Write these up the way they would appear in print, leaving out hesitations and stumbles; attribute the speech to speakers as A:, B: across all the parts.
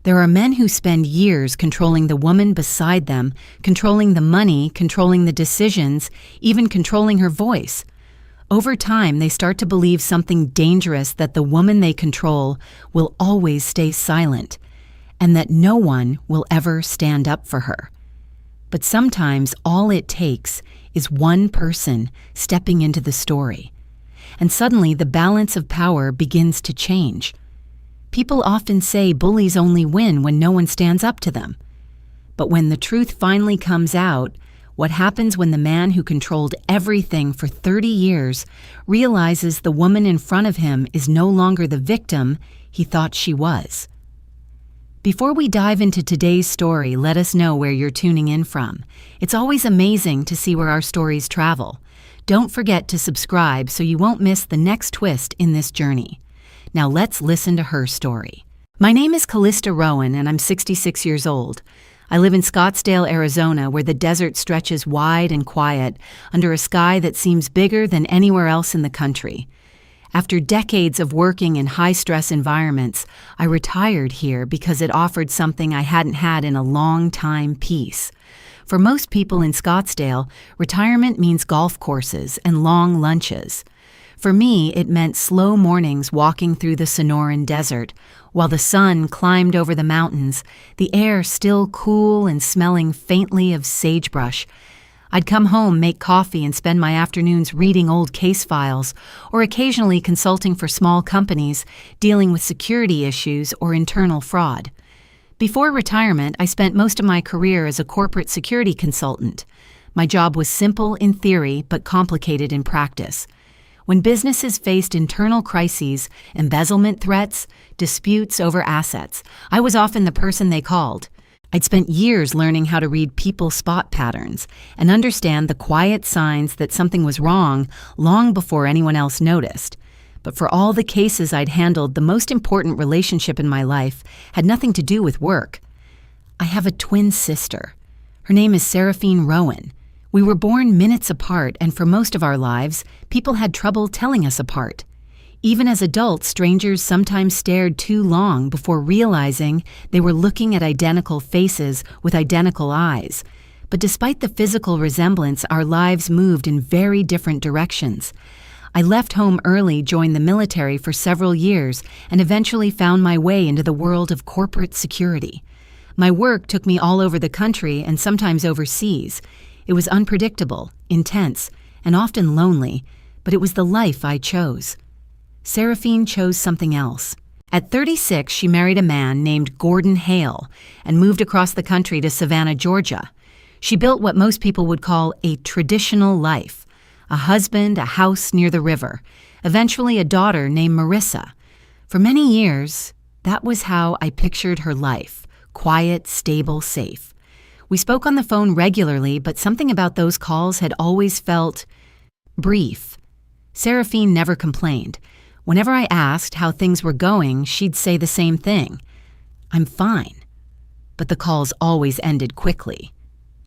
A: There are men who spend years controlling the woman beside them, controlling the money, controlling the decisions, even controlling her voice. Over time, they start to believe something dangerous, that the woman they control will always stay silent, and that no one will ever stand up for her. But sometimes all it takes is one person stepping into the story, and suddenly the balance of power begins to change. People often say bullies only win when no one stands up to them. But when the truth finally comes out, what happens when the man who controlled everything for 30 years realizes the woman in front of him is no longer the victim he thought she was? Before we dive into today's story, let us know where you're tuning in from. It's always amazing to see where our stories travel. Don't forget to subscribe so you won't miss the next twist in this journey. Now let's listen to her story. My name is Callista Rowan, and I'm 66 years old. I live in Scottsdale, Arizona, where the desert stretches wide and quiet under a sky that seems bigger than anywhere else in the country. After decades of working in high-stress environments, I retired here because it offered something I hadn't had in a long time: peace. For most people in Scottsdale, retirement means golf courses and long lunches. For me, it meant slow mornings walking through the Sonoran Desert, while the sun climbed over the mountains, the air still cool and smelling faintly of sagebrush. I'd come home, make coffee, and spend my afternoons reading old case files, or occasionally consulting for small companies dealing with security issues or internal fraud. Before retirement, I spent most of my career as a corporate security consultant. My job was simple in theory, but complicated in practice. When businesses faced internal crises, embezzlement threats, disputes over assets, I was often the person they called. I'd spent years learning how to read people spot patterns and understand the quiet signs that something was wrong long before anyone else noticed. But for all the cases I'd handled, the most important relationship in my life had nothing to do with work. I have a twin sister. Her name is Seraphine Rowan. We were born minutes apart, and for most of our lives, people had trouble telling us apart. Even as adults, strangers sometimes stared too long before realizing they were looking at identical faces with identical eyes. But despite the physical resemblance, our lives moved in very different directions. I left home early, joined the military for several years, and eventually found my way into the world of corporate security. My work took me all over the country and sometimes overseas. It was unpredictable, intense, and often lonely, but it was the life I chose. Seraphine chose something else. At 36, she married a man named Gordon Hale and moved across the country to Savannah, Georgia. She built what most people would call a traditional life: a husband, a house near the river, eventually a daughter named Marissa. For many years, that was how I pictured her life: quiet, stable, safe. We spoke on the phone regularly, but something about those calls had always felt brief. Seraphine never complained. Whenever I asked how things were going, she'd say the same thing: "I'm fine." But the calls always ended quickly.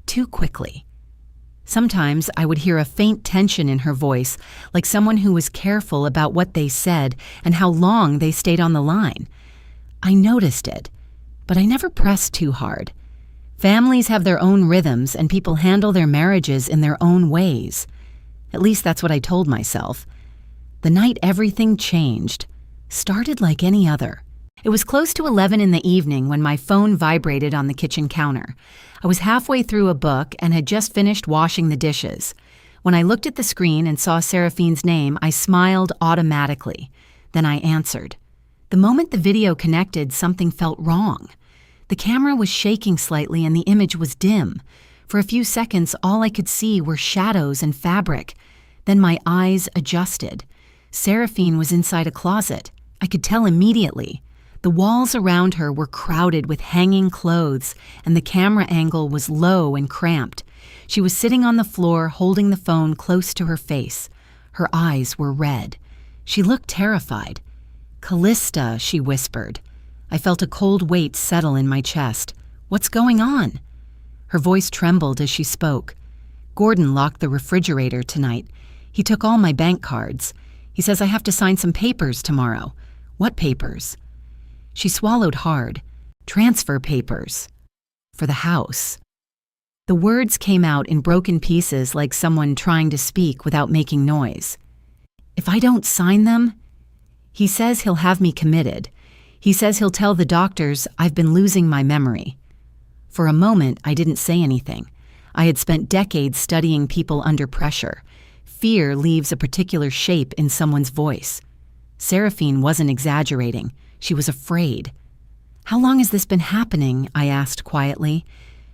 A: Too quickly. Sometimes I would hear a faint tension in her voice, like someone who was careful about what they said and how long they stayed on the line. I noticed it, but I never pressed too hard. Families have their own rhythms, and people handle their marriages in their own ways. At least that's what I told myself. The night everything changed started like any other. It was close to 11 in the evening when my phone vibrated on the kitchen counter. I was halfway through a book and had just finished washing the dishes. When I looked at the screen and saw Seraphine's name, I smiled automatically. Then I answered. The moment the video connected, something felt wrong. The camera was shaking slightly and the image was dim. For a few seconds, all I could see were shadows and fabric. Then my eyes adjusted. Seraphine was inside a closet. I could tell immediately. The walls around her were crowded with hanging clothes, and the camera angle was low and cramped. She was sitting on the floor, holding the phone close to her face. Her eyes were red. She looked terrified. "Callista," she whispered. I felt a cold weight settle in my chest. "What's going on?" Her voice trembled as she spoke. "Gordon locked the refrigerator tonight. He took all my bank cards. He says I have to sign some papers tomorrow." "What papers?" She swallowed hard. Transfer papers. For the house. The words came out in broken pieces like someone trying to speak without making noise. If I don't sign them, he says he'll have me committed. He says he'll tell the doctors I've been losing my memory. For a moment, I didn't say anything. I had spent decades studying people under pressure. Fear leaves a particular shape in someone's voice. Seraphine wasn't exaggerating. She was afraid. "How long has this been happening?" I asked quietly.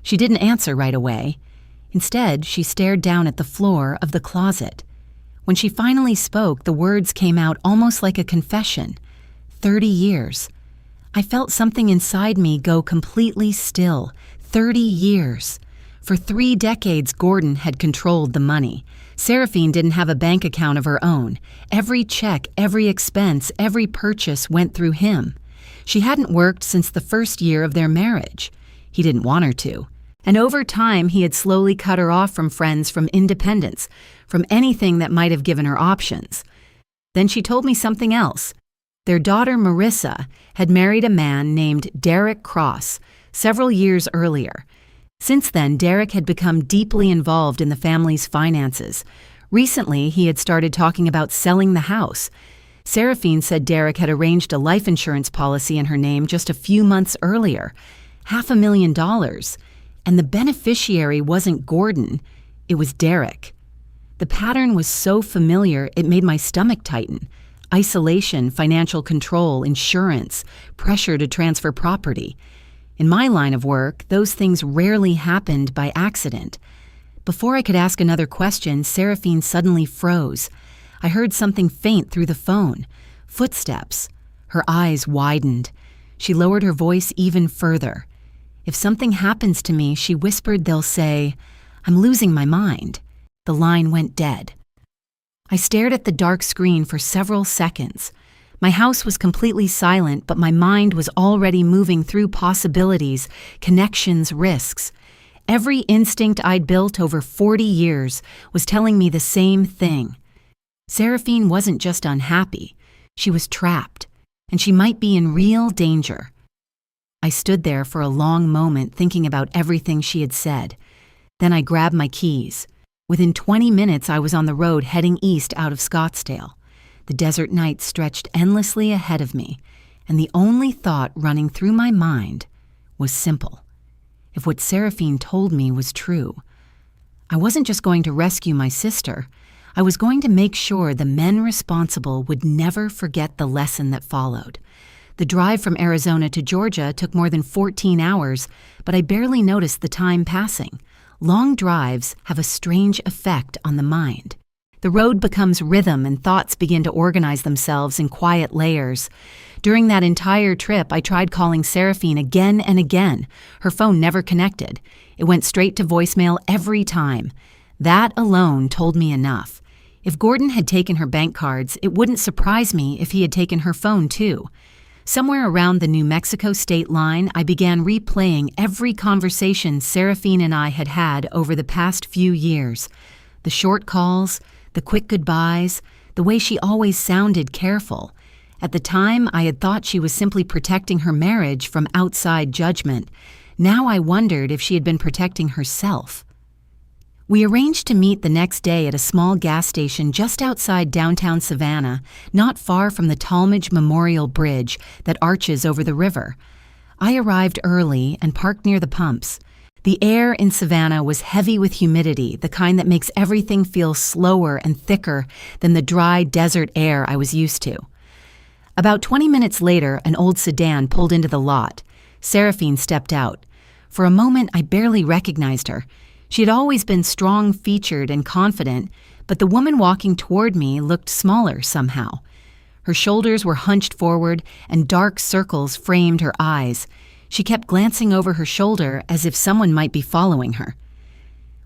A: She didn't answer right away. Instead, she stared down at the floor of the closet. When she finally spoke, the words came out almost like a confession. 30 years. I felt something inside me go completely still. 30 years. For 3 decades, Gordon had controlled the money. Seraphine didn't have a bank account of her own. Every check, every expense, every purchase went through him. She hadn't worked since the first year of their marriage. He didn't want her to. And over time, he had slowly cut her off from friends, from independence, from anything that might have given her options. Then she told me something else. Their daughter, Marissa, had married a man named Derek Cross several years earlier. Since then, Derek had become deeply involved in the family's finances. Recently, he had started talking about selling the house. Seraphine said Derek had arranged a life insurance policy in her name just a few months earlier. $500,000. And the beneficiary wasn't Gordon, it was Derek. The pattern was so familiar, it made my stomach tighten. Isolation, financial control, insurance, pressure to transfer property. In my line of work, those things rarely happened by accident. Before I could ask another question, Seraphine suddenly froze. I heard something faint through the phone. Footsteps. Her eyes widened. She lowered her voice even further. "If something happens to me," she whispered, "they'll say, I'm losing my mind." The line went dead. I stared at the dark screen for several seconds. My house was completely silent, but my mind was already moving through possibilities, connections, risks. Every instinct I'd built over 40 years was telling me the same thing. Seraphine wasn't just unhappy. She was trapped, and she might be in real danger. I stood there for a long moment thinking about everything she had said. Then I grabbed my keys. Within 20 minutes, I was on the road heading east out of Scottsdale. The desert night stretched endlessly ahead of me, and the only thought running through my mind was simple. If what Seraphine told me was true, I wasn't just going to rescue my sister. I was going to make sure the men responsible would never forget the lesson that followed. The drive from Arizona to Georgia took more than 14 hours, but I barely noticed the time passing. Long drives have a strange effect on the mind. The road becomes rhythm and thoughts begin to organize themselves in quiet layers. During that entire trip, I tried calling Seraphine again and again. Her phone never connected. It went straight to voicemail every time. That alone told me enough. If Gordon had taken her bank cards, it wouldn't surprise me if he had taken her phone too. Somewhere around the New Mexico state line, I began replaying every conversation Seraphine and I had had over the past few years. The short calls, the quick goodbyes, the way she always sounded careful. At the time, I had thought she was simply protecting her marriage from outside judgment. Now I wondered if she had been protecting herself. We arranged to meet the next day at a small gas station just outside downtown Savannah, not far from the Talmadge Memorial Bridge that arches over the river. I arrived early and parked near the pumps. The air in Savannah was heavy with humidity, the kind that makes everything feel slower and thicker than the dry desert air I was used to. About 20 minutes later, an old sedan pulled into the lot. Seraphine stepped out. For a moment, I barely recognized her. She had always been strong-featured and confident, but the woman walking toward me looked smaller somehow. Her shoulders were hunched forward, and dark circles framed her eyes. She kept glancing over her shoulder as if someone might be following her.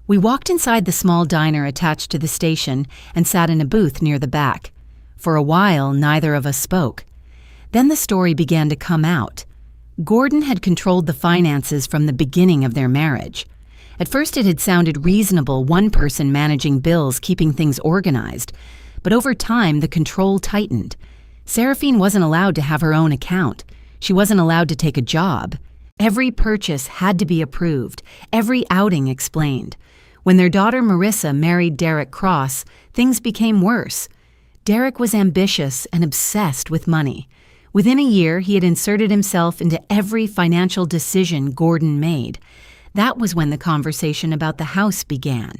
A: We walked inside the small diner attached to the station and sat in a booth near the back. For a while, neither of us spoke. Then the story began to come out. Gordon had controlled the finances from the beginning of their marriage. At first it had sounded reasonable, one person managing bills, keeping things organized. But over time, the control tightened. Seraphine wasn't allowed to have her own account. She wasn't allowed to take a job. Every purchase had to be approved, every outing explained. When their daughter Marissa married Derek Cross, things became worse. Derek was ambitious and obsessed with money. Within a year, he had inserted himself into every financial decision Gordon made. That was when the conversation about the house began.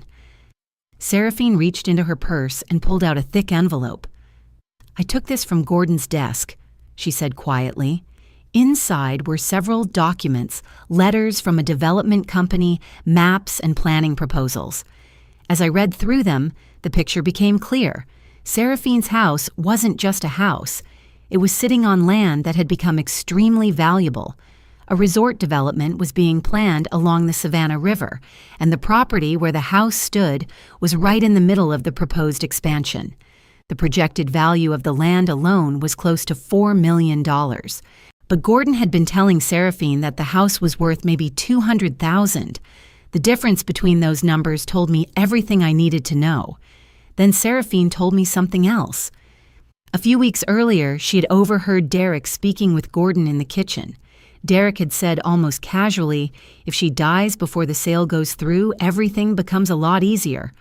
A: Seraphine reached into her purse and pulled out a thick envelope. "I took this from Gordon's desk," she said quietly. Inside were several documents, letters from a development company, maps, and planning proposals. As I read through them, the picture became clear. Seraphine's house wasn't just a house. It was sitting on land that had become extremely valuable. A resort development was being planned along the Savannah River, and the property where the house stood was right in the middle of the proposed expansion. The projected value of the land alone was close to $4 million. But Gordon had been telling Seraphine that the house was worth maybe $200,000. The difference between those numbers told me everything I needed to know. Then Seraphine told me something else. A few weeks earlier, she had overheard Derek speaking with Gordon in the kitchen. Derek had said almost casually, "If she dies before the sale goes through, everything becomes a lot easier."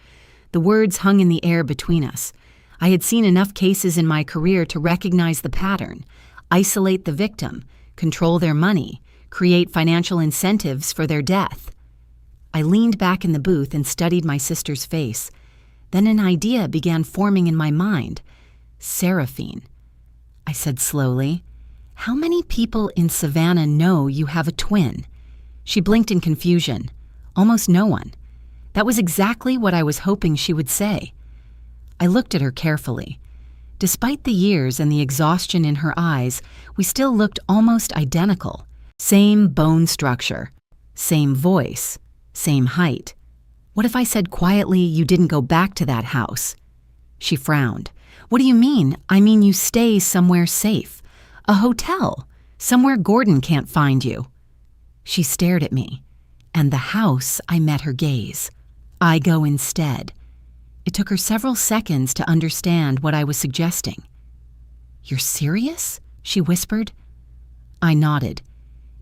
A: The words hung in the air between us. I had seen enough cases in my career to recognize the pattern. Isolate the victim, control their money, create financial incentives for their death. I leaned back in the booth and studied my sister's face. Then an idea began forming in my mind. "Seraphine," I said slowly, "how many people in Savannah know you have a twin?" She blinked in confusion. "Almost no one." That was exactly what I was hoping she would say. I looked at her carefully. Despite the years and the exhaustion in her eyes, we still looked almost identical. Same bone structure, same voice, same height. What if I said quietly, "You didn't go back to that house"? She frowned. "What do you mean? I mean you stay somewhere safe. A hotel, somewhere Gordon can't find you." She stared at me, and the house, I met her gaze. "I go instead." It took her several seconds to understand what I was suggesting. "You're serious?" she whispered. I nodded.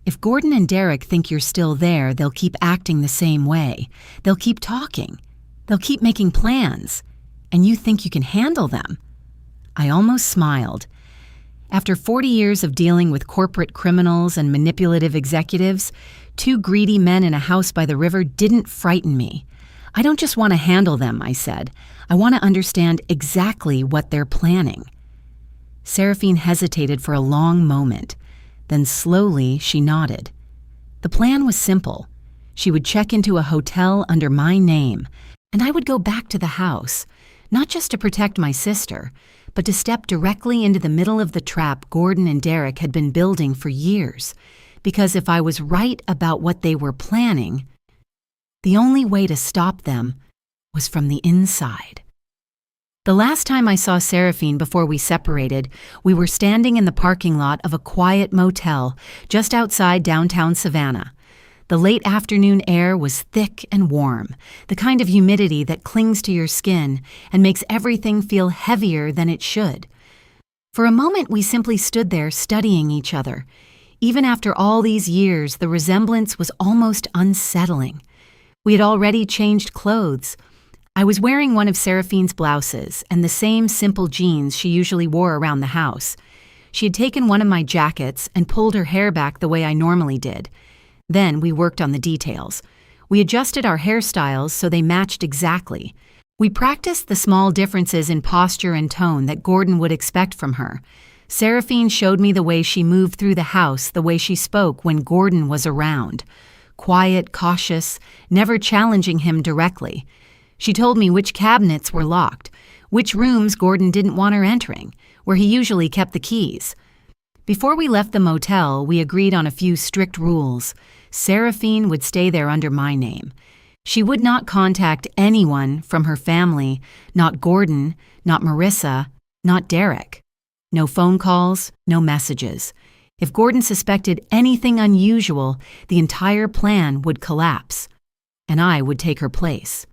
A: "If Gordon and Derek think you're still there, they'll keep acting the same way. They'll keep talking. They'll keep making plans. And you think you can handle them?" I almost smiled. After 40 years of dealing with corporate criminals and manipulative executives, 2 greedy men in a house by the river didn't frighten me. "I don't just want to handle them," I said. "I want to understand exactly what they're planning." Seraphine hesitated for a long moment. Then slowly she nodded. The plan was simple. She would check into a hotel under my name, and I would go back to the house, not just to protect my sister, but to step directly into the middle of the trap Gordon and Derek had been building for years. Because if I was right about what they were planning, the only way to stop them was from the inside. The last time I saw Seraphine before we separated, we were standing in the parking lot of a quiet motel just outside downtown Savannah. The late afternoon air was thick and warm, the kind of humidity that clings to your skin and makes everything feel heavier than it should. For a moment, we simply stood there studying each other. Even after all these years, the resemblance was almost unsettling. We had already changed clothes. I was wearing one of Seraphine's blouses and the same simple jeans she usually wore around the house. She had taken one of my jackets and pulled her hair back the way I normally did. Then we worked on the details. We adjusted our hairstyles so they matched exactly. We practiced the small differences in posture and tone that Gordon would expect from her. Seraphine showed me the way she moved through the house, the way she spoke when Gordon was around. Quiet, cautious, never challenging him directly. She told me which cabinets were locked, which rooms Gordon didn't want her entering, where he usually kept the keys. Before we left the motel, we agreed on a few strict rules. Seraphine would stay there under my name. She would not contact anyone from her family, not Gordon, not Marissa, not Derek. No phone calls, no messages. If Gordon suspected anything unusual, the entire plan would collapse, and I would take her place.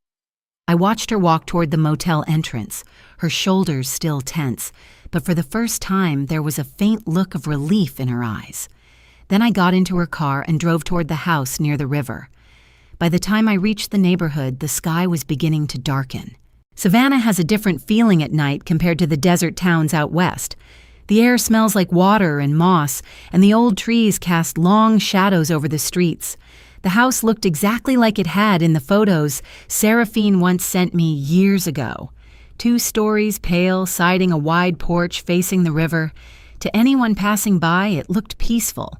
A: I watched her walk toward the motel entrance, her shoulders still tense, but for the first time there was a faint look of relief in her eyes. Then I got into her car and drove toward the house near the river. By the time I reached the neighborhood, the sky was beginning to darken. Savannah has a different feeling at night compared to the desert towns out west. The air smells like water and moss, and the old trees cast long shadows over the streets. The house looked exactly like it had in the photos Seraphine once sent me years ago. 2 stories, pale, siding a wide porch facing the river. To anyone passing by, it looked peaceful.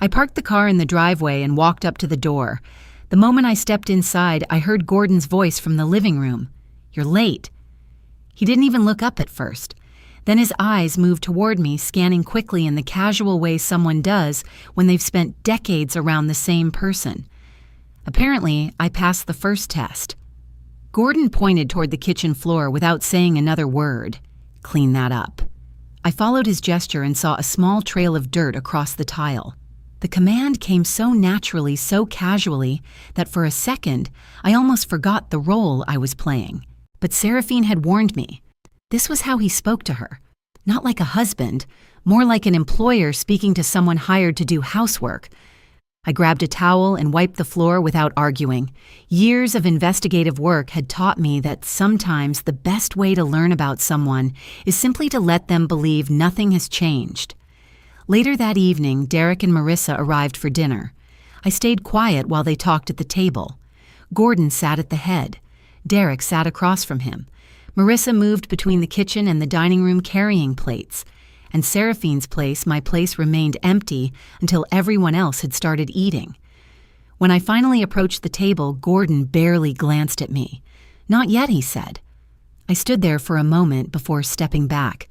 A: I parked the car in the driveway and walked up to the door. The moment I stepped inside, I heard Gordon's voice from the living room. "You're late." He didn't even look up at first. Then his eyes moved toward me, scanning quickly in the casual way someone does when they've spent decades around the same person. Apparently, I passed the first test. Gordon pointed toward the kitchen floor without saying another word. "Clean that up." I followed his gesture and saw a small trail of dirt across the tile. The command came so naturally, so casually, that for a second, I almost forgot the role I was playing. But Seraphine had warned me. This was how he spoke to her. Not like a husband, more like an employer speaking to someone hired to do housework. I grabbed a towel and wiped the floor without arguing. Years of investigative work had taught me that sometimes the best way to learn about someone is simply to let them believe nothing has changed. Later that evening, Derek and Marissa arrived for dinner. I stayed quiet while they talked at the table. Gordon sat at the head. Derek sat across from him. Marissa moved between the kitchen and the dining room carrying plates. And Seraphine's place, my place, remained empty until everyone else had started eating. When I finally approached the table, Gordon barely glanced at me. "Not yet," he said. I stood there for a moment before stepping back.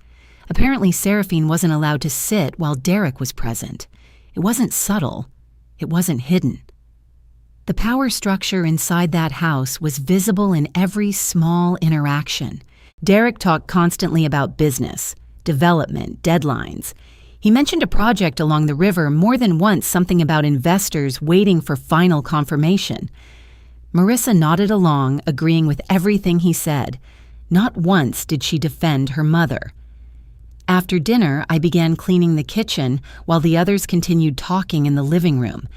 A: Apparently, Seraphine wasn't allowed to sit while Derek was present. It wasn't subtle. It wasn't hidden. The power structure inside that house was visible in every small interaction. Derek talked constantly about business, development, deadlines. He mentioned a project along the river more than once, something about investors waiting for final confirmation. Marissa nodded along, agreeing with everything he said. Not once did she defend her mother. After dinner, I began cleaning the kitchen while the others continued talking in the living room.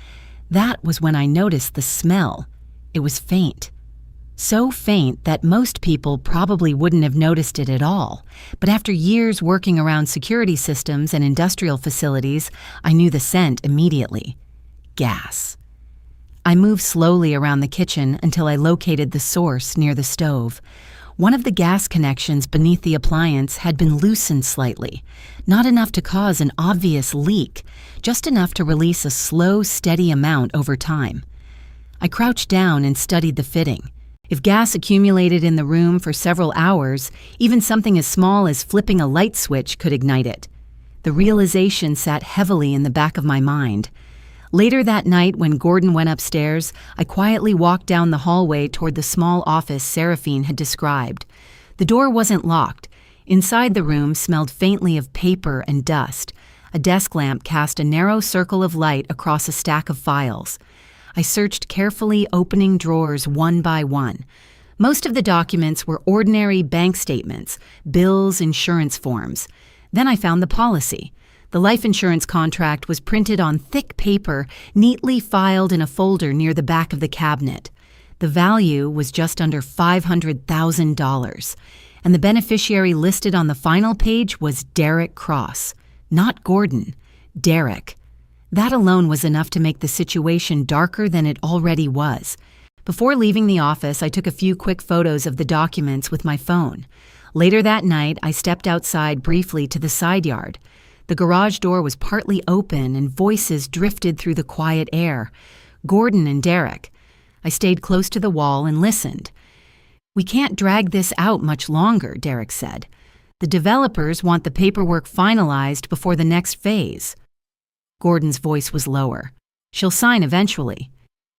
A: That was when I noticed the smell. It was faint. So faint that most people probably wouldn't have noticed it at all. But after years working around security systems and industrial facilities, I knew the scent immediately. Gas. I moved slowly around the kitchen until I located the source near the stove. One of the gas connections beneath the appliance had been loosened slightly, not enough to cause an obvious leak, just enough to release a slow, steady amount over time. I crouched down and studied the fitting. If gas accumulated in the room for several hours, even something as small as flipping a light switch could ignite it. The realization sat heavily in the back of my mind. Later that night, when Gordon went upstairs, I quietly walked down the hallway toward the small office Seraphine had described. The door wasn't locked. Inside the room smelled faintly of paper and dust. A desk lamp cast a narrow circle of light across a stack of files. I searched carefully, opening drawers one by one. Most of the documents were ordinary bank statements, bills, insurance forms. Then I found the policy. The life insurance contract was printed on thick paper, neatly filed in a folder near the back of the cabinet. The value was just under $500,000, and the beneficiary listed on the final page was Derek Cross. Not Gordon, Derek. That alone was enough to make the situation darker than it already was. Before leaving the office, I took a few quick photos of the documents with my phone. Later that night, I stepped outside briefly to the side yard. The garage door was partly open and voices drifted through the quiet air. Gordon and Derek. I stayed close to the wall and listened. "We can't drag this out much longer," Derek said. "The developers want the paperwork finalized before the next phase." Gordon's voice was lower. "She'll sign eventually.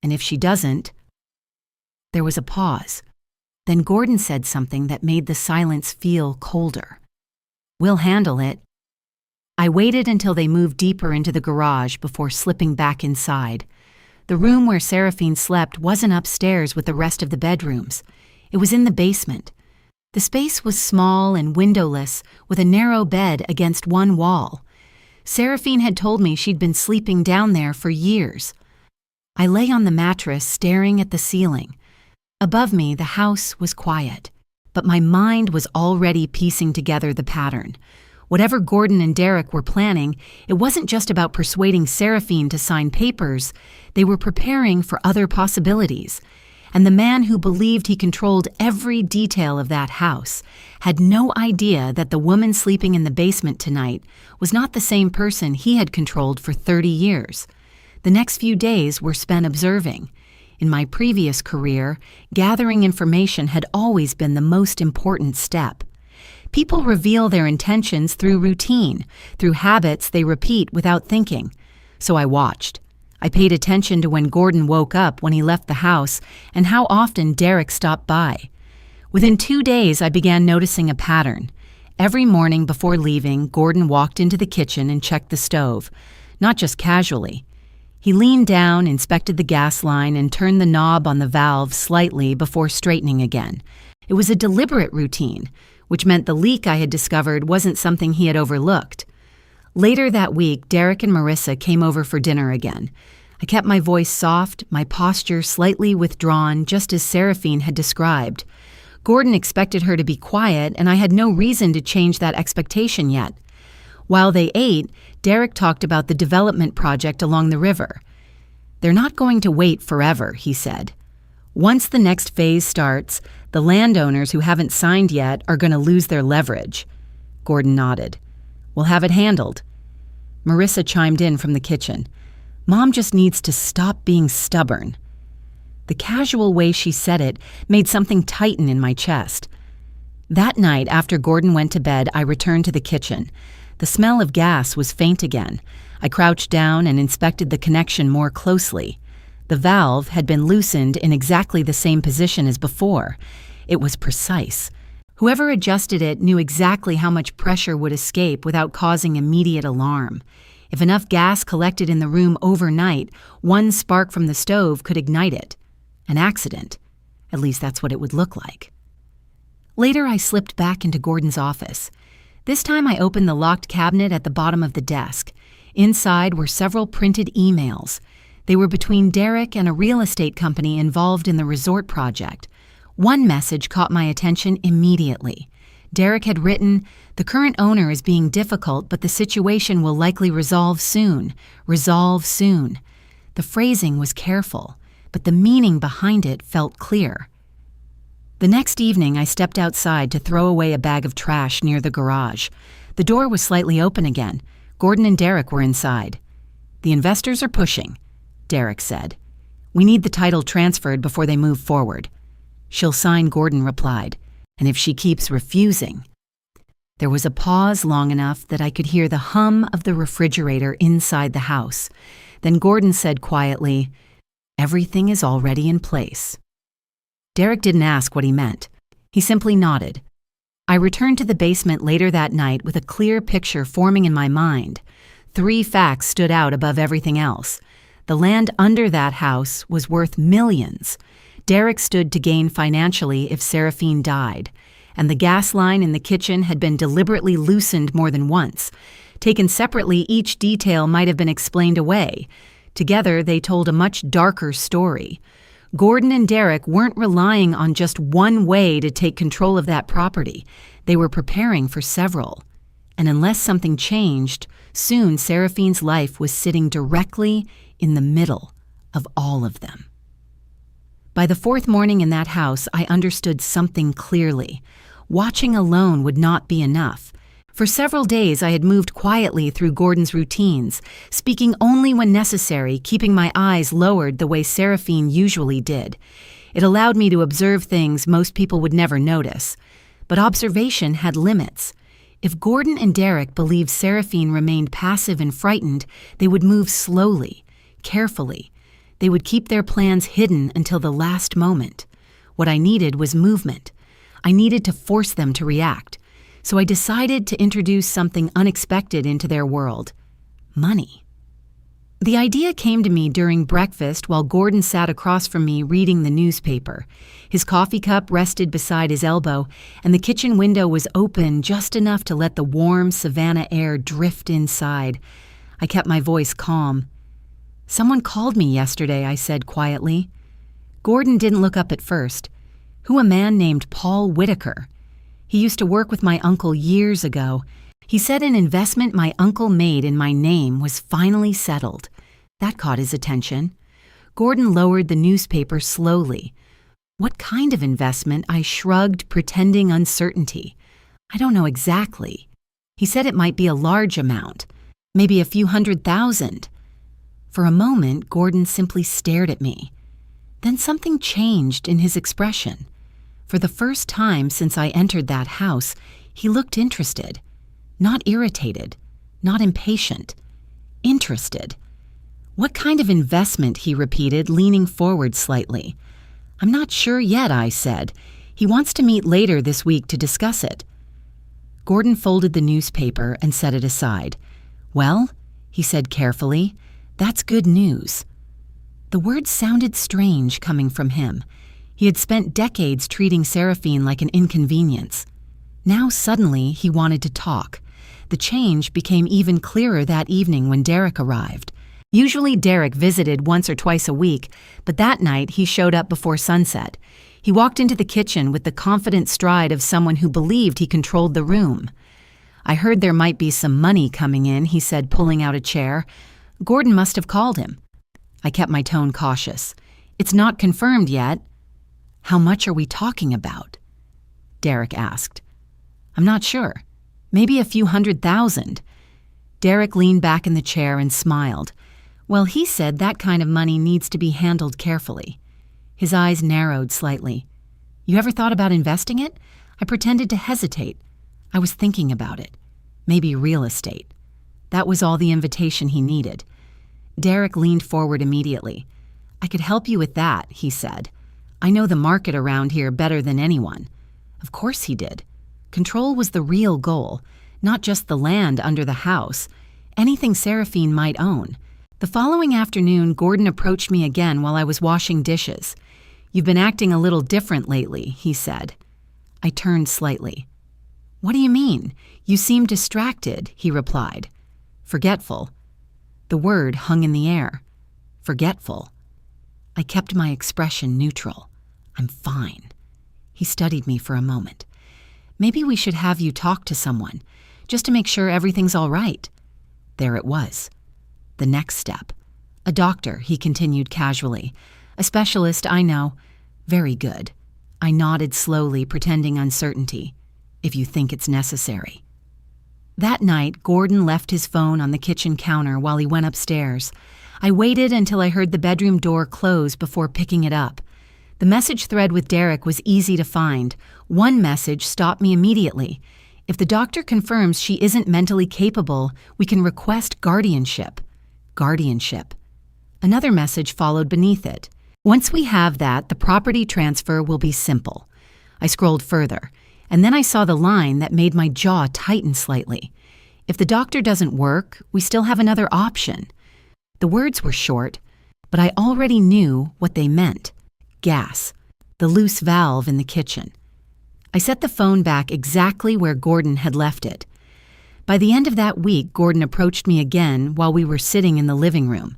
A: And if she doesn't..." There was a pause. Then Gordon said something that made the silence feel colder. "We'll handle it." I waited until they moved deeper into the garage before slipping back inside. The room where Seraphine slept wasn't upstairs with the rest of the bedrooms. It was in the basement. The space was small and windowless, with a narrow bed against one wall. Seraphine had told me she'd been sleeping down there for years. I lay on the mattress staring at the ceiling. Above me, the house was quiet, but my mind was already piecing together the pattern. Whatever Gordon and Derek were planning, it wasn't just about persuading Seraphine to sign papers. They were preparing for other possibilities. And the man who believed he controlled every detail of that house had no idea that the woman sleeping in the basement tonight was not the same person he had controlled for 30 years. The next few days were spent observing. In my previous career, gathering information had always been the most important step. People reveal their intentions through routine, through habits they repeat without thinking. So I watched. I paid attention to when Gordon woke up when he left the house and how often Derek stopped by. Within 2 days, I began noticing a pattern. Every morning before leaving, Gordon walked into the kitchen and checked the stove, not just casually. He leaned down, inspected the gas line, and turned the knob on the valve slightly before straightening again. It was a deliberate routine, which meant the leak I had discovered wasn't something he had overlooked. Later that week, Derek and Marissa came over for dinner again. I kept my voice soft, my posture slightly withdrawn, just as Seraphine had described. Gordon expected her to be quiet, and I had no reason to change that expectation yet. While they ate, Derek talked about the development project along the river. "They're not going to wait forever," he said. "Once the next phase starts, the landowners who haven't signed yet are going to lose their leverage." Gordon nodded. "We'll have it handled." Marissa chimed in from the kitchen. "Mom just needs to stop being stubborn." The casual way she said it made something tighten in my chest. That night, after Gordon went to bed, I returned to the kitchen. The smell of gas was faint again. I crouched down and inspected the connection more closely. The valve had been loosened in exactly the same position as before. It was precise. Whoever adjusted it knew exactly how much pressure would escape without causing immediate alarm. If enough gas collected in the room overnight, one spark from the stove could ignite it. An accident. At least that's what it would look like. Later, I slipped back into Gordon's office. This time I opened the locked cabinet at the bottom of the desk. Inside were several printed emails. They were between Derek and a real estate company involved in the resort project. One message caught my attention immediately. Derek had written, "The current owner is being difficult, but the situation will likely resolve soon. Resolve soon." The phrasing was careful, but the meaning behind it felt clear. The next evening, I stepped outside to throw away a bag of trash near the garage. The door was slightly open again. Gordon and Derek were inside. "The investors are pushing," Derek said. "We need the title transferred before they move forward." "She'll sign," Gordon replied, "and if she keeps refusing." There was a pause long enough that I could hear the hum of the refrigerator inside the house. Then Gordon said quietly, "Everything is already in place." Derek didn't ask what he meant. He simply nodded. I returned to the basement later that night with a clear picture forming in my mind. 3 facts stood out above everything else. The land under that house was worth millions. Derek stood to gain financially if Seraphine died, and the gas line in the kitchen had been deliberately loosened more than once. Taken separately, each detail might have been explained away. Together, they told a much darker story. Gordon and Derek weren't relying on just one way to take control of that property. They were preparing for several. And unless something changed, soon Seraphine's life was sitting directly in the middle of all of them. By the 4th morning in that house, I understood something clearly. Watching alone would not be enough. For several days, I had moved quietly through Gordon's routines, speaking only when necessary, keeping my eyes lowered the way Seraphine usually did. It allowed me to observe things most people would never notice. But observation had limits. If Gordon and Derek believed Seraphine remained passive and frightened, they would move slowly, carefully. They would keep their plans hidden until the last moment. What I needed was movement. I needed to force them to react. So I decided to introduce something unexpected into their world: money. The idea came to me during breakfast while Gordon sat across from me reading the newspaper. His coffee cup rested beside his elbow, and the kitchen window was open just enough to let the warm Savannah air drift inside. I kept my voice calm. "Someone called me yesterday," I said quietly. Gordon didn't look up at first. "Who? A man named Paul Whitaker. He used to work with my uncle years ago. He said an investment my uncle made in my name was finally settled." That caught his attention. Gordon lowered the newspaper slowly. "What kind of investment?" I shrugged, pretending uncertainty. "I don't know exactly. He said it might be a large amount, maybe a few $100,000. For a moment, Gordon simply stared at me. Then something changed in his expression. For the first time since I entered that house, he looked interested. Not irritated, not impatient. Interested. "What kind of investment?" he repeated, leaning forward slightly. "I'm not sure yet," I said. "He wants to meet later this week to discuss it." Gordon folded the newspaper and set it aside. "Well," he said carefully, "that's good news." The words sounded strange coming from him. He had spent decades treating Seraphine like an inconvenience. Now suddenly he wanted to talk. The change became even clearer that evening when Derek arrived. Usually Derek visited once or twice a week, but that night he showed up before sunset. He walked into the kitchen with the confident stride of someone who believed he controlled the room. "I heard there might be some money coming in," he said, pulling out a chair. "Gordon must have called him." I kept my tone cautious. "It's not confirmed yet." "How much are we talking about?" Derek asked. "I'm not sure. Maybe a few $100,000. Derek leaned back in the chair and smiled. "Well, he said that kind of money needs to be handled carefully." His eyes narrowed slightly. "You ever thought about investing it?" I pretended to hesitate. I was thinking about it. Maybe real estate. That was all the invitation he needed. Derek leaned forward immediately. "I could help you with that," he said. "I know the market around here better than anyone." Of course he did. Control was the real goal, not just the land under the house, anything Seraphine might own. The following afternoon, Gordon approached me again while I was washing dishes. "You've been acting a little different lately," he said. I turned slightly. "What do you mean? You seem distracted," he replied. "Forgetful." The word hung in the air. Forgetful. I kept my expression neutral. "I'm fine." He studied me for a moment. "Maybe we should have you talk to someone, just to make sure everything's all right." There it was. The next step. "A doctor," he continued casually. "A specialist, I know." "Very good." I nodded slowly, pretending uncertainty. "If you think it's necessary." That night, Gordon left his phone on the kitchen counter while he went upstairs. I waited until I heard the bedroom door close before picking it up. The message thread with Derek was easy to find. One message stopped me immediately. "If the doctor confirms she isn't mentally capable, we can request guardianship." Guardianship. Another message followed beneath it. "Once we have that, the property transfer will be simple." I scrolled further, and then I saw the line that made my jaw tighten slightly. "If the doctor doesn't work, we still have another option." The words were short, but I already knew what they meant. Gas. The loose valve in the kitchen. I set the phone back exactly where Gordon had left it. By the end of that week, Gordon approached me again while we were sitting in the living room.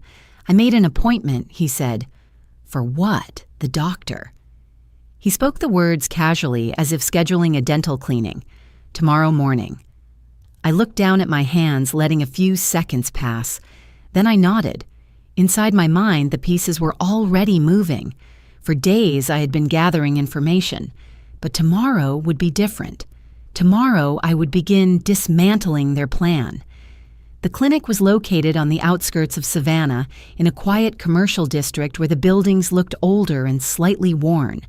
A: "I made an appointment," he said. "For what?" "The doctor." He spoke the words casually, as if scheduling a dental cleaning. "Tomorrow morning." I looked down at my hands, letting a few seconds pass. Then I nodded. Inside my mind, the pieces were already moving. For days, I had been gathering information. But tomorrow would be different. Tomorrow, I would begin dismantling their plan. The clinic was located on the outskirts of Savannah, in a quiet commercial district where the buildings looked older and slightly worn.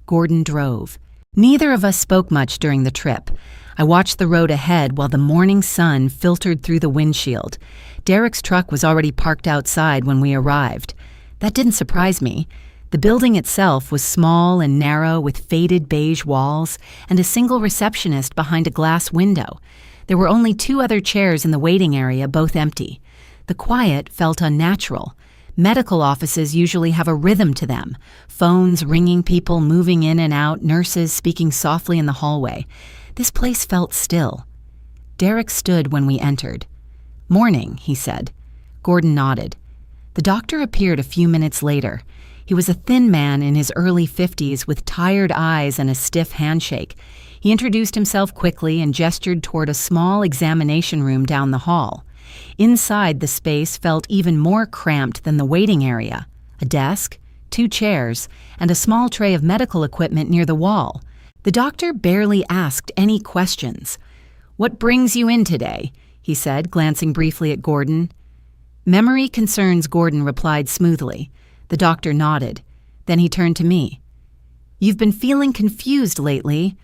A: Gordon drove. Neither of us spoke much during the trip. I watched the road ahead while the morning sun filtered through the windshield. Derek's truck was already parked outside when we arrived. That didn't surprise me. The building itself was small and narrow with faded beige walls and a single receptionist behind a glass window. There were only 2 other chairs in the waiting area, both empty. The quiet felt unnatural. Medical offices usually have a rhythm to them. Phones ringing, people moving in and out, nurses speaking softly in the hallway. This place felt still. Derek stood when we entered. "Morning," he said. Gordon nodded. The doctor appeared a few minutes later. He was a thin man in his early 50s with tired eyes and a stiff handshake. He introduced himself quickly and gestured toward a small examination room down the hall. Inside, the space felt even more cramped than the waiting area. A desk, 2 chairs, and a small tray of medical equipment near the wall. The doctor barely asked any questions. "What brings you in today?" he said, glancing briefly at Gordon. "Memory concerns," Gordon replied smoothly. The doctor nodded. Then he turned to me. "You've been feeling confused lately."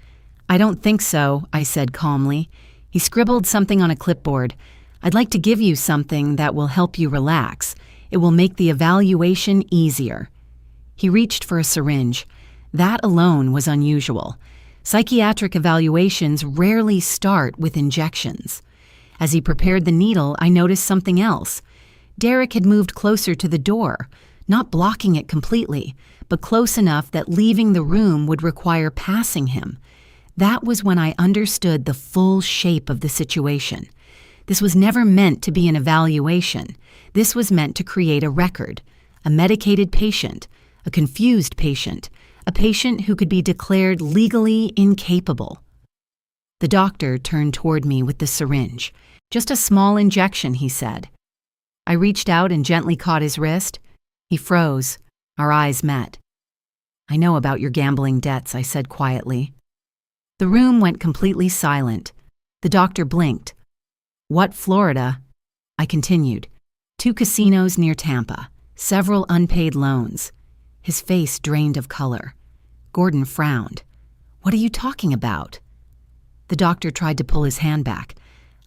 A: "I don't think so," I said calmly. He scribbled something on a clipboard. "I'd like to give you something that will help you relax. It will make the evaluation easier." He reached for a syringe. That alone was unusual. Psychiatric evaluations rarely start with injections. As he prepared the needle, I noticed something else. Derek had moved closer to the door, not blocking it completely, but close enough that leaving the room would require passing him. That was when I understood the full shape of the situation. This was never meant to be an evaluation. This was meant to create a record, a medicated patient, a confused patient, a patient who could be declared legally incapable. The doctor turned toward me with the syringe. "Just a small injection," he said. I reached out and gently caught his wrist. He froze. Our eyes met. "I know about your gambling debts," I said quietly. The room went completely silent. The doctor blinked. "What Florida?" I continued. "2 casinos near Tampa, several unpaid loans." His face drained of color. Gordon frowned. "What are you talking about?" The doctor tried to pull his hand back.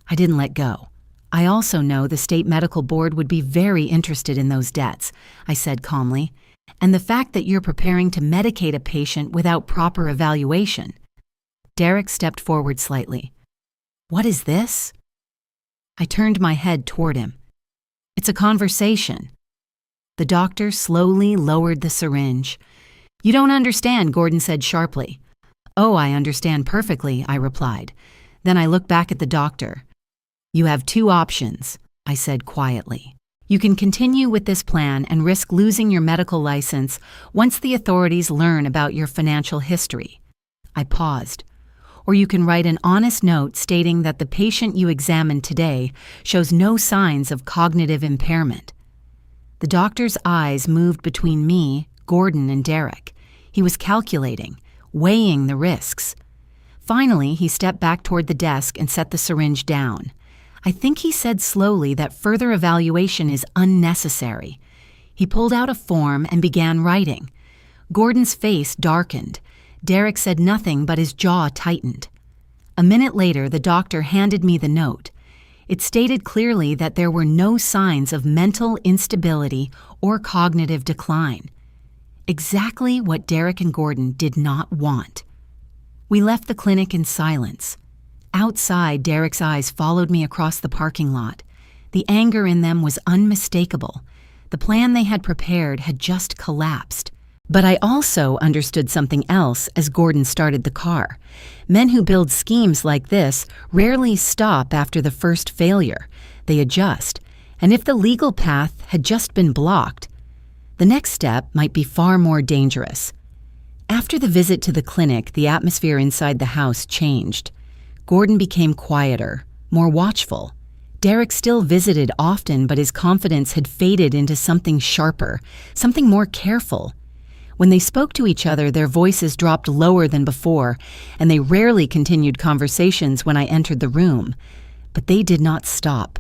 A: I didn't let go. "I also know the state medical board would be very interested in those debts," I said calmly, "and the fact that you're preparing to medicate a patient without proper evaluation." Derek stepped forward slightly. "What is this?" I turned my head toward him. "It's a conversation." The doctor slowly lowered the syringe. "You don't understand," Gordon said sharply. "Oh, I understand perfectly," I replied. Then I looked back at the doctor. "You have 2 options," I said quietly. "You can continue with this plan and risk losing your medical license once the authorities learn about your financial history." I paused. "Or you can write an honest note stating that the patient you examined today shows no signs of cognitive impairment." The doctor's eyes moved between me, Gordon, and Derek. He was calculating, weighing the risks. Finally, he stepped back toward the desk and set the syringe down. I think he said slowly that further evaluation is unnecessary. He pulled out a form and began writing. Gordon's face darkened. Derek said nothing, but his jaw tightened. A minute later, the doctor handed me the note. It stated clearly that there were no signs of mental instability or cognitive decline. Exactly what Derek and Gordon did not want. We left the clinic in silence. Outside, Derek's eyes followed me across the parking lot. The anger in them was unmistakable. The plan they had prepared had just collapsed. But I also understood something else as Gordon started the car. Men who build schemes like this rarely stop after the first failure. They adjust. And if the legal path had just been blocked, the next step might be far more dangerous. After the visit to the clinic, the atmosphere inside the house changed. Gordon became quieter, more watchful. Derek still visited often, but his confidence had faded into something sharper, something more careful. When they spoke to each other, their voices dropped lower than before, and they rarely continued conversations when I entered the room. But they did not stop.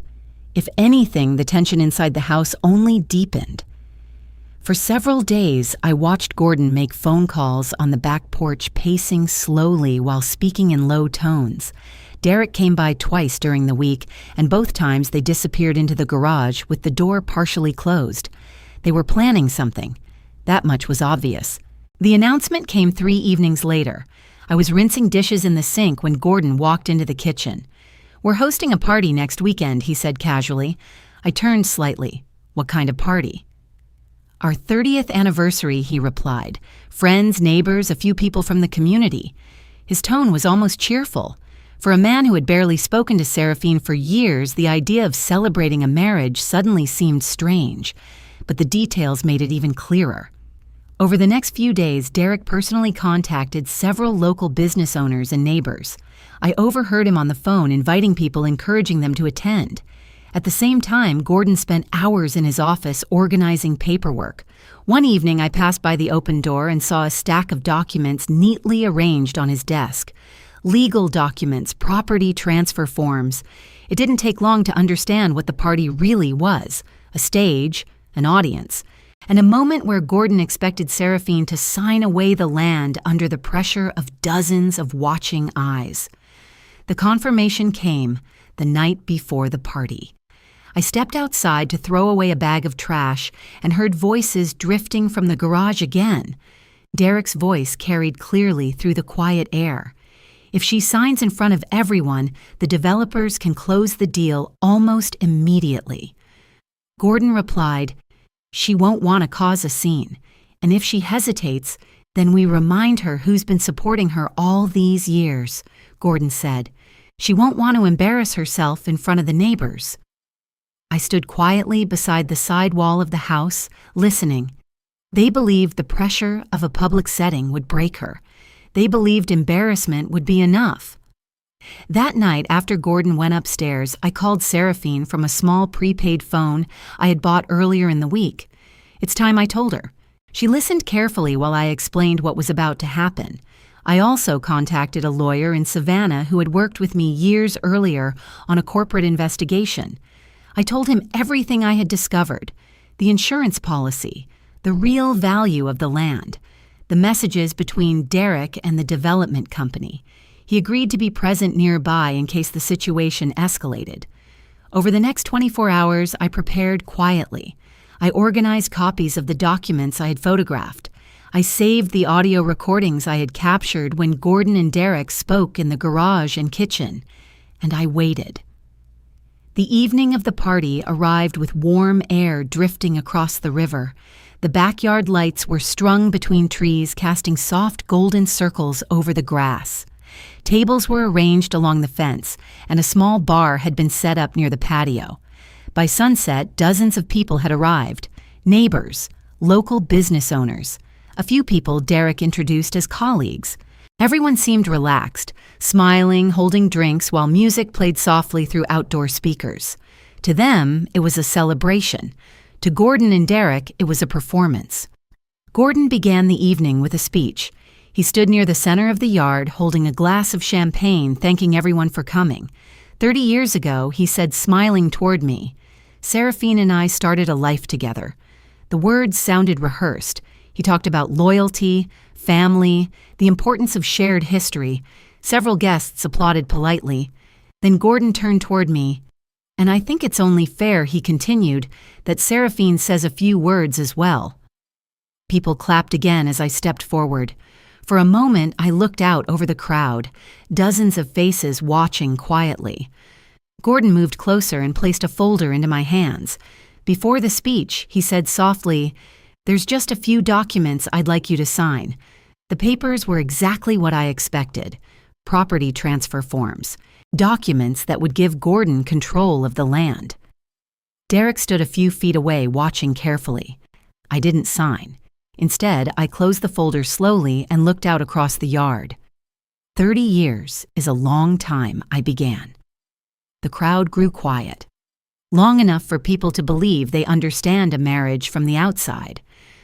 A: If anything, the tension inside the house only deepened. For several days, I watched Gordon make phone calls on the back porch, pacing slowly while speaking in low tones. Derek came by twice during the week, and both times they disappeared into the garage with the door partially closed. They were planning something. That much was obvious. The announcement came 3 evenings later. I was rinsing dishes in the sink when Gordon walked into the kitchen. "We're hosting a party next weekend," he said casually. I turned slightly. What kind of party? Our 30th anniversary, he replied. Friends, neighbors, a few people from the community. His tone was almost cheerful. For a man who had barely spoken to Seraphine for years, the idea of celebrating a marriage suddenly seemed strange, but the details made it even clearer. Over the next few days, Derek personally contacted several local business owners and neighbors. I overheard him on the phone inviting people, encouraging them to attend. At the same time, Gordon spent hours in his office organizing paperwork. One evening, I passed by the open door and saw a stack of documents neatly arranged on his desk. Legal documents, property transfer forms. It didn't take long to understand what the party really was: a stage, an audience, and a moment where Gordon expected Seraphine to sign away the land under the pressure of dozens of watching eyes. The confirmation came the night before the party. I stepped outside to throw away a bag of trash and heard voices drifting from the garage again. Derek's voice carried clearly through the quiet air. If she signs in front of everyone, the developers can close the deal almost immediately. Gordon replied, "She won't want to cause a scene, and if she hesitates, then we remind her who's been supporting her all these years," Gordon said. "She won't want to embarrass herself in front of the neighbors." I stood quietly beside the side wall of the house, listening. They believed the pressure of a public setting would break her. They believed embarrassment would be enough. That night, after Gordon went upstairs, I called Seraphine from a small prepaid phone I had bought earlier in the week. It's time I told her. She listened carefully while I explained what was about to happen. I also contacted a lawyer in Savannah who had worked with me years earlier on a corporate investigation. I told him everything I had discovered: the insurance policy, the real value of the land, the messages between Derek and the development company. He agreed to be present nearby in case the situation escalated. Over the next 24 hours, I prepared quietly. I organized copies of the documents I had photographed. I saved the audio recordings I had captured when Gordon and Derek spoke in the garage and kitchen, and I waited. The evening of the party arrived with warm air drifting across the river. The backyard lights were strung between trees, casting soft golden circles over the grass. Tables were arranged along the fence, and a small bar had been set up near the patio. By sunset, dozens of people had arrived: neighbors, local business owners, a few people Derek introduced as colleagues. Everyone seemed relaxed, smiling, holding drinks while music played softly through outdoor speakers. To them, it was a celebration. To Gordon and Derek, it was a performance. Gordon began the evening with a speech. He stood near the center of the yard, holding a glass of champagne, thanking everyone for coming. 30 years ago, he said, smiling toward me, "Seraphine and I started a life together." The words sounded rehearsed. He talked about loyalty, family, the importance of shared history. Several guests applauded politely. Then Gordon turned toward me. "And I think it's only fair," he continued, "that Seraphine says a few words as well." People clapped again as I stepped forward. For a moment, I looked out over the crowd, dozens of faces watching quietly. Gordon moved closer and placed a folder into my hands. Before the speech, he said softly, "There's just a few documents I'd like you to sign." The papers were exactly what I expected: property transfer forms, documents that would give Gordon control of the land. Derek stood a few feet away, watching carefully. I didn't sign. Instead, I closed the folder slowly and looked out across the yard. 30 years is a long time, I began. The crowd grew quiet. Long enough for people to believe they understand a marriage from the outside.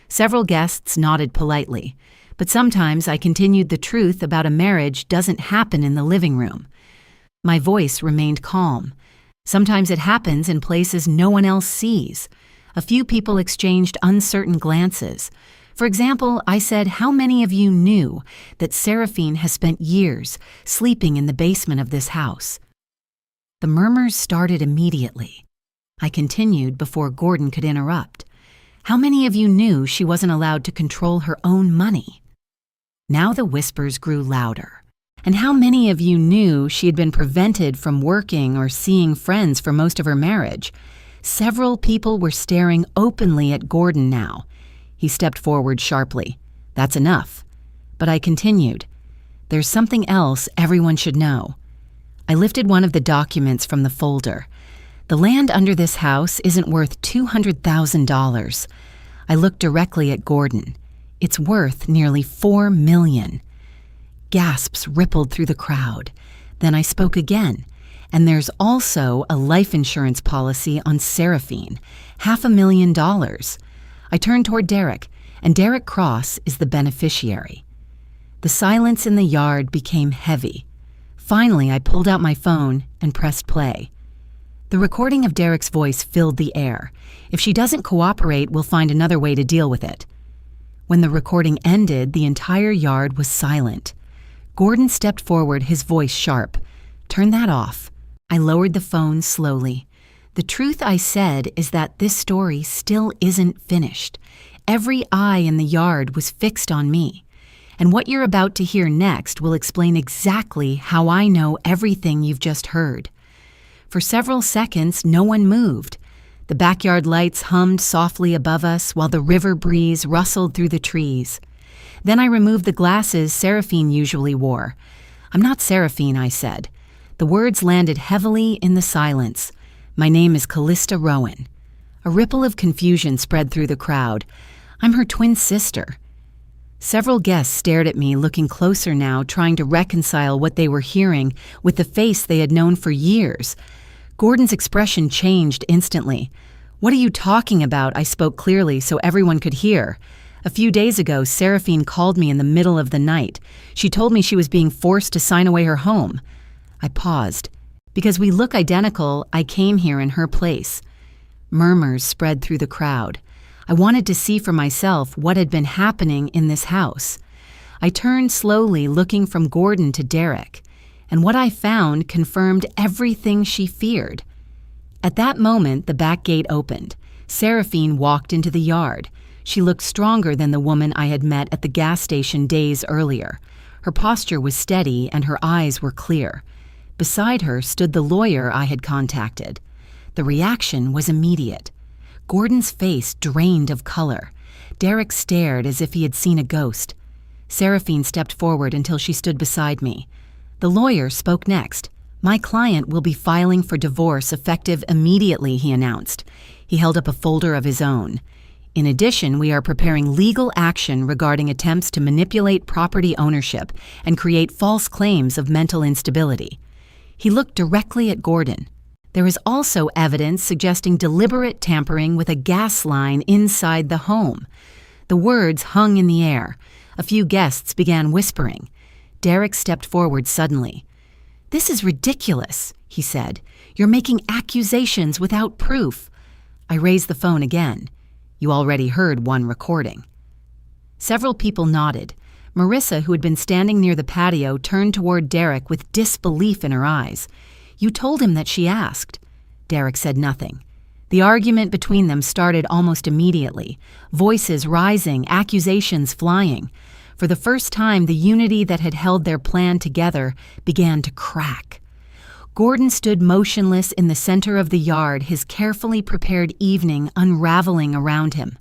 A: Several guests nodded politely, but sometimes I continued the truth about a marriage doesn't happen in the living room. My voice remained calm. Sometimes it happens in places no one else sees. A few people exchanged uncertain glances. For example, I said, "How many of you knew that Seraphine has spent years sleeping in the basement of this house?" The murmurs started immediately. I continued before Gordon could interrupt. "How many of you knew she wasn't allowed to control her own money?" Now the whispers grew louder. "And how many of you knew she had been prevented from working or seeing friends for most of her marriage?" Several people were staring openly at Gordon now. He stepped forward sharply. "That's enough." But I continued. "There's something else everyone should know." I lifted one of the documents from the folder. "The land under this house isn't worth $200,000. I looked directly at Gordon. "It's worth nearly $4 million. Gasps rippled through the crowd. Then I spoke again. "And there's also a life insurance policy on Seraphine, $500,000. I turned toward Derek, and Derek Cross is the beneficiary. The silence in the yard became heavy. Finally, I pulled out my phone and pressed play. The recording of Derek's voice filled the air. If she doesn't cooperate, we'll find another way to deal with it. When the recording ended, the entire yard was silent. Gordon stepped forward, his voice sharp. "Turn that off." I lowered the phone slowly. "The truth," I said, "is that this story still isn't finished. Every eye in the yard was fixed on me. And what you're about to hear next will explain exactly how I know everything you've just heard." For several seconds, no one moved. The backyard lights hummed softly above us while the river breeze rustled through the trees. Then I removed the glasses Seraphine usually wore. "I'm not Seraphine," I said. The words landed heavily in the silence. "My name is Callista Rowan." A ripple of confusion spread through the crowd. "I'm her twin sister." Several guests stared at me, looking closer now, trying to reconcile what they were hearing with the face they had known for years. Gordon's expression changed instantly. "What are you talking about?" I spoke clearly so everyone could hear. "A few days ago, Seraphine called me in the middle of the night. She told me she was being forced to sign away her home." I paused. "Because we look identical, I came here in her place." Murmurs spread through the crowd. I wanted to see for myself what had been happening in this house. I turned slowly, looking from Gordon to Derek, and what I found confirmed everything she feared. At that moment, the back gate opened. Seraphine walked into the yard. She looked stronger than the woman I had met at the gas station days earlier. Her posture was steady and her eyes were clear. Beside her stood the lawyer I had contacted. The reaction was immediate. Gordon's face drained of color. Derek stared as if he had seen a ghost. Seraphine stepped forward until she stood beside me. The lawyer spoke next. "My client will be filing for divorce effective immediately," he announced. He held up a folder of his own. "In addition, we are preparing legal action regarding attempts to manipulate property ownership and create false claims of mental instability." He looked directly at Gordon. "There is also evidence suggesting deliberate tampering with a gas line inside the home." The words hung in the air. A few guests began whispering. Derek stepped forward suddenly. "This is ridiculous," he said. "You're making accusations without proof." I raised the phone again. "You already heard one recording." Several people nodded. Marissa, who had been standing near the patio, turned toward Derek with disbelief in her eyes. "You told him that she asked." Derek said nothing. The argument between them started almost immediately, voices rising, accusations flying. For the first time, the unity that had held their plan together began to crack. Gordon stood motionless in the center of the yard, his carefully prepared evening unraveling around him.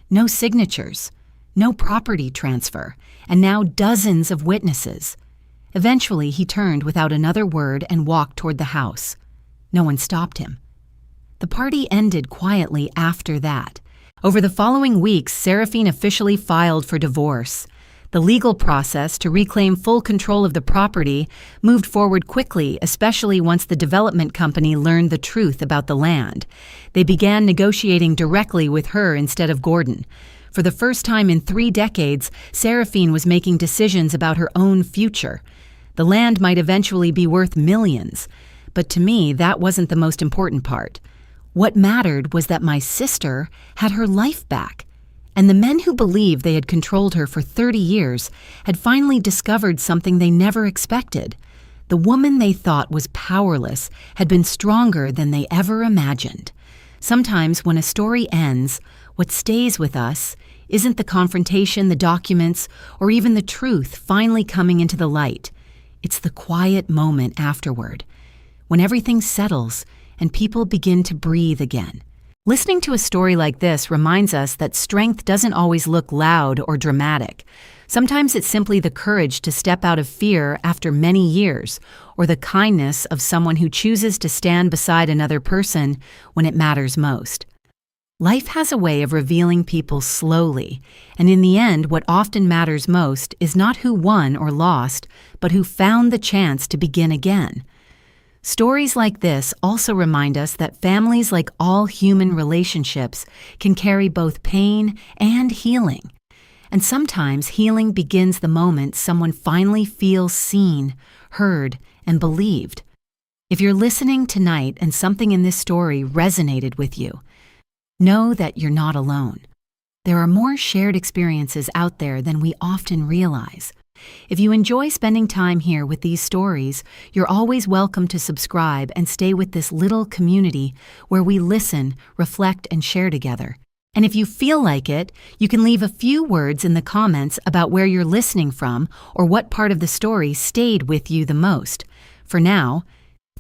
A: No signatures, no property transfer, and now dozens of witnesses. Eventually, he turned without another word and walked toward the house. No one stopped him. The party ended quietly after that. Over the following weeks, Seraphine officially filed for divorce. The legal process to reclaim full control of the property moved forward quickly, especially once the development company learned the truth about the land. They began negotiating directly with her instead of Gordon. For the first time in 3 decades, Seraphine was making decisions about her own future. The land might eventually be worth millions, but to me, that wasn't the most important part. What mattered was that my sister had her life back, and the men who believed they had controlled her for 30 years had finally discovered something they never expected. The woman they thought was powerless had been stronger than they ever imagined. Sometimes when a story ends, what stays with us isn't the confrontation, the documents, or even the truth finally coming into the light. It's the quiet moment afterward, when everything settles and people begin to breathe again. Listening to a story like this reminds us that strength doesn't always look loud or dramatic. Sometimes it's simply the courage to step out of fear after many years, or the kindness of someone who chooses to stand beside another person when it matters most. Life has a way of revealing people slowly, and in the end, what often matters most is not who won or lost, but who found the chance to begin again. Stories like this also remind us that families, like all human relationships, can carry both pain and healing. And sometimes healing begins the moment someone finally feels seen, heard, and believed. If you're listening tonight and something in this story resonated with you, know that you're not alone. There are more shared experiences out there than we often realize. If you enjoy spending time here with these stories, you're always welcome to subscribe and stay with this little community where we listen, reflect, and share together. And if you feel like it, you can leave a few words in the comments about where you're listening from or what part of the story stayed with you the most. For now,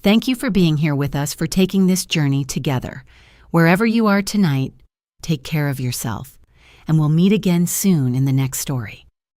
A: thank you for being here with us, for taking this journey together. Wherever you are tonight, take care of yourself, and we'll meet again soon in the next story.